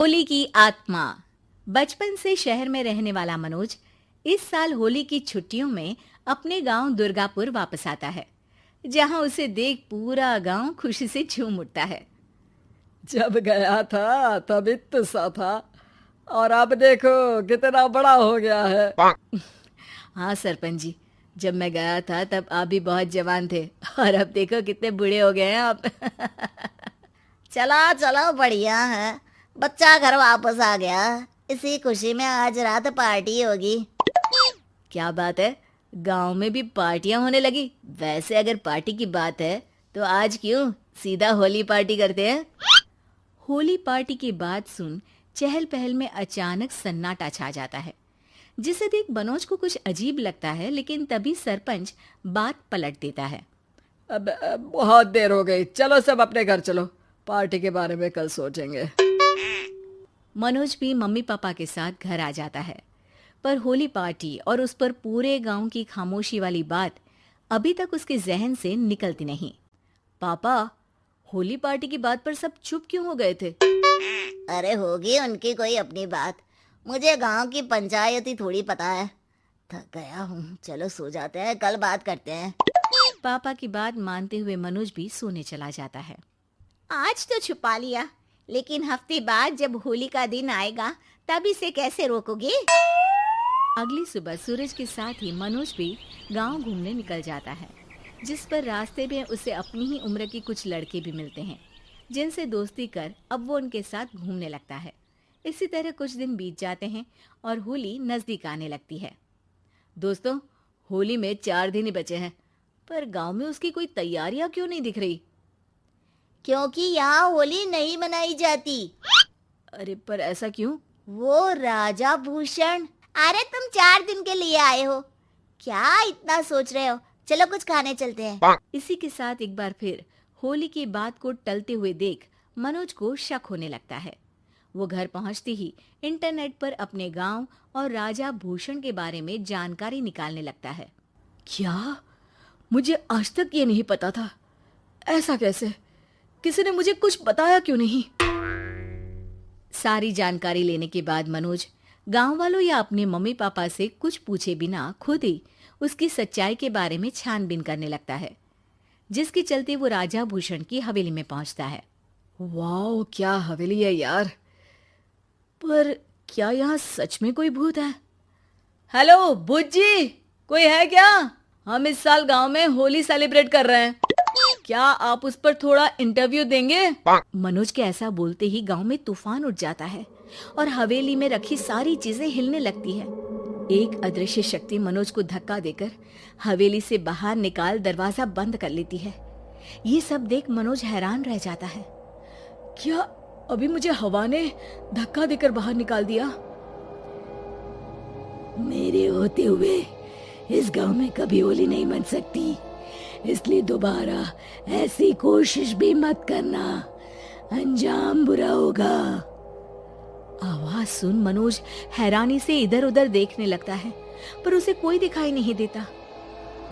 होली की आत्मा। बचपन से शहर में रहने वाला मनोज इस साल होली की छुट्टियों में अपने गांव दुर्गापुर वापस आता है, जहां उसे देख पूरा गांव खुशी से झूम उठता है। जब गया था तब इतना सा था और अब देखो कितना बड़ा हो गया है। हाँ सरपंच जी, जब मैं गया था तब आप भी बहुत जवान थे और अब देखो कितने बूढ़े हो गए हैं आप। चला चलो बढ़िया है। बच्चा घर वापस आ गया। इसी खुशी में आज रात पार्टी होगी। क्या बात है, गांव में भी पार्टियां होने लगी। वैसे अगर पार्टी की बात है तो आज क्यों सीधा होली पार्टी करते हैं। होली पार्टी की बात सुन चहल पहल में अचानक सन्नाटा छा जाता है, जिसे देख मनोज को कुछ अजीब लगता है, लेकिन तभी सरपंच बात पलट देता है। अब बहुत देर हो गई, चलो सब अपने घर चलो, पार्टी के बारे में कल सोचेंगे। मनोज भी मम्मी पापा के साथ घर आ जाता है, पर होली पार्टी और उस पर पूरे गांव की खामोशी वाली बात अभी तक उसके जहन से निकलती नहीं। पापा, होली पार्टी की बात पर सब चुप क्यों हो गए थे? अरे होगी उनकी कोई अपनी बात। मुझे गांव की पंचायत ही थोड़ी पता है। थक गया हूँ, चलो सो जाते हैं, कल बात करते हैं। पापा की बात मानते हुए मनोज भी सोने चला जाता है। आज तो छुपा लिया, लेकिन हफ्ते बाद जब होली का दिन आएगा तब इसे कैसे रोकोगे? अगली सुबह सूरज के साथ ही मनोज भी गांव घूमने निकल जाता है, जिस पर रास्ते में उसे अपनी ही उम्र के कुछ लड़के भी मिलते हैं, जिनसे दोस्ती कर अब वो उनके साथ घूमने लगता है। इसी तरह कुछ दिन बीत जाते हैं और होली नजदीक आने लगती है। दोस्तों, होली में 4 दिन ही बचे हैं, पर गांव में उसकी कोई तैयारियां क्यों नहीं दिख रही? क्योंकि यहाँ होली नहीं मनाई जाती। अरे पर ऐसा क्यों? वो राजा भूषण। अरे तुम 4 दिन के लिए आए हो, क्या इतना सोच रहे हो? चलो कुछ खाने चलते हैं। इसी के साथ एक बार फिर होली की बात को टलते हुए देख मनोज को शक होने लगता है। वो घर पहुंचते ही इंटरनेट पर अपने गांव और राजा भूषण के बारे में जानकारी निकालने लगता है। क्या? मुझे आज तक ये नहीं पता था। ऐसा कैसे? किसी ने मुझे कुछ बताया क्यों नहीं? सारी जानकारी लेने के बाद मनोज गांव वालों या अपने मम्मी पापा से कुछ पूछे बिना खुद ही उसकी सच्चाई के बारे में छानबीन करने लगता है, जिसके चलते वो राजा भूषण की हवेली में पहुंचता है। वाह, क्या हवेली है यार। पर क्या यहाँ सच में कोई भूत है? हेलो भूत जी, कोई है क्या? हम इस साल गांव में होली सेलिब्रेट कर रहे हैं, क्या आप उस पर थोड़ा इंटरव्यू देंगे? मनोज के ऐसा बोलते ही गांव में तूफान उठ जाता है और हवेली में रखी सारी चीजें हिलने लगती है। एक अदृश्य शक्ति मनोज को धक्का देकर हवेली से बाहर निकाल दरवाजा बंद कर लेती है। ये सब देख मनोज हैरान रह जाता है। क्या अभी मुझे हवा ने धक्का देकर बाहर निकाल दिया? मेरे होते हुए इस गांव में कभी होली नहीं मन सकती, इसलिए दोबारा ऐसी कोशिश भी मत करना, अंजाम बुरा होगा। आवाज सुन मनोज हैरानी से इधर उधर देखने लगता है, पर उसे कोई दिखाई नहीं देता।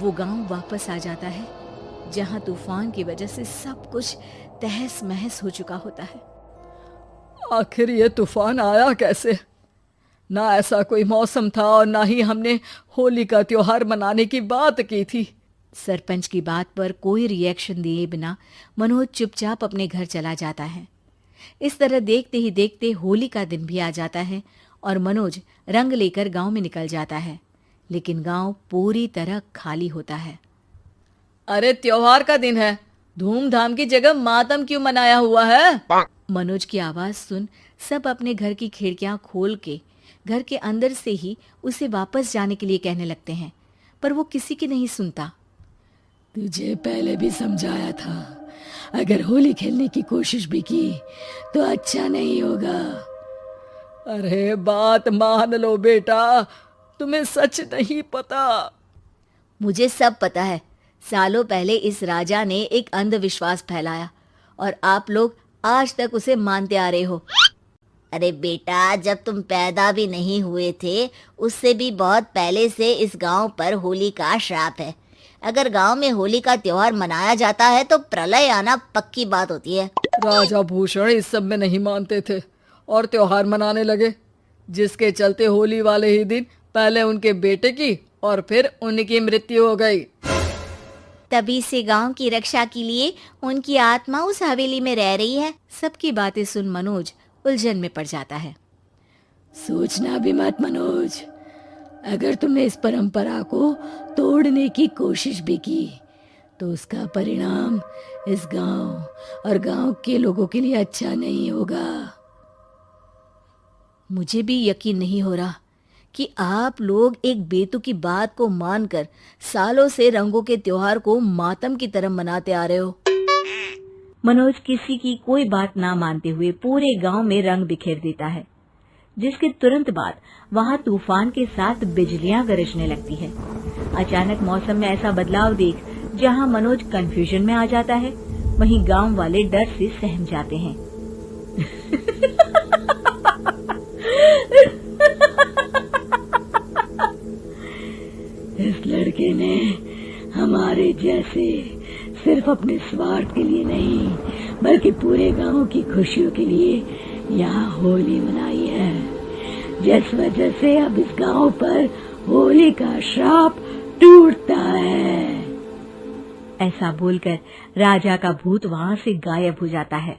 वो गांव वापस आ जाता है, जहां तूफान की वजह से सब कुछ तहस महस हो चुका होता है। आखिर ये तूफान आया कैसे? ना ऐसा कोई मौसम था और ना ही हमने होली का त्योहार मनाने की बात की थी। सरपंच की बात पर कोई रिएक्शन दिए बिना मनोज चुपचाप अपने घर चला जाता है। इस तरह देखते ही देखते होली का दिन भी आ जाता है और मनोज रंग लेकर गांव में निकल जाता है, लेकिन गांव पूरी तरह खाली होता है। अरे त्योहार का दिन है, धूमधाम की जगह मातम क्यों मनाया हुआ है? मनोज की आवाज सुन सब अपने घर की खिड़कियां खोल के घर के अंदर से ही उसे वापस जाने के लिए कहने लगते हैं, पर वो किसी की नहीं सुनता। तुझे पहले भी समझाया था, अगर होली खेलने की कोशिश भी की तो अच्छा नहीं होगा। अरे बात मान लो बेटा, तुम्हें सच नहीं पता। मुझे सब पता है। सालों पहले इस राजा ने एक अंधविश्वास फैलाया और आप लोग आज तक उसे मानते आ रहे हो। अरे बेटा, जब तुम पैदा भी नहीं हुए थे उससे भी बहुत पहले से इस गांव पर होली का श्राप है। अगर गांव में होली का त्योहार मनाया जाता है तो प्रलय आना पक्की बात होती है। राजा भूषण इस सब में नहीं मानते थे और त्योहार मनाने लगे, जिसके चलते होली वाले ही दिन पहले उनके बेटे की और फिर उनकी मृत्यु हो गई। तभी से गांव की रक्षा के लिए उनकी आत्मा उस हवेली में रह रही है। सबकी बातें सुन मनोज उलझन में पड़ जाता है। सोचना भी मत मनोज, अगर तुमने इस परंपरा को तोड़ने की कोशिश भी की तो उसका परिणाम इस गांव और गांव के लोगों के लिए अच्छा नहीं होगा। मुझे भी यकीन नहीं हो रहा कि आप लोग एक बेतुकी बात को मानकर सालों से रंगों के त्योहार को मातम की तरह मनाते आ रहे हो। मनोज किसी की कोई बात ना मानते हुए पूरे गांव में रंग बिखेर देता है, जिसके तुरंत बाद वहां तूफान के साथ बिजलियां गरजने लगती है। अचानक मौसम में ऐसा बदलाव देख जहां मनोज कंफ्यूजन में आ जाता है, वहीं गांव वाले डर से सहम जाते हैं। इस लड़के ने हमारे जैसे सिर्फ अपने स्वार्थ के लिए नहीं बल्कि पूरे गांव की खुशियों के लिए यहाँ होली मनाई है, जिस वजह से अब इस गांव पर होली का श्राप टूटता है। ऐसा बोलकर राजा का भूत वहां से गायब हो जाता है,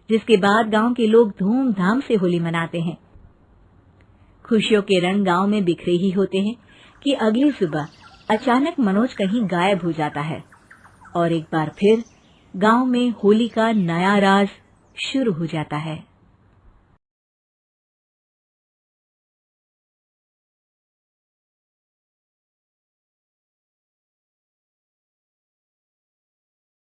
जिसके बाद गांव के लोग धूमधाम से होली मनाते हैं। खुशियों के रंग गांव में बिखरे ही होते हैं कि अगली सुबह अचानक मनोज कहीं गायब हो जाता है और एक बार फिर गांव में होली का नया राज शुरू हो जाता है।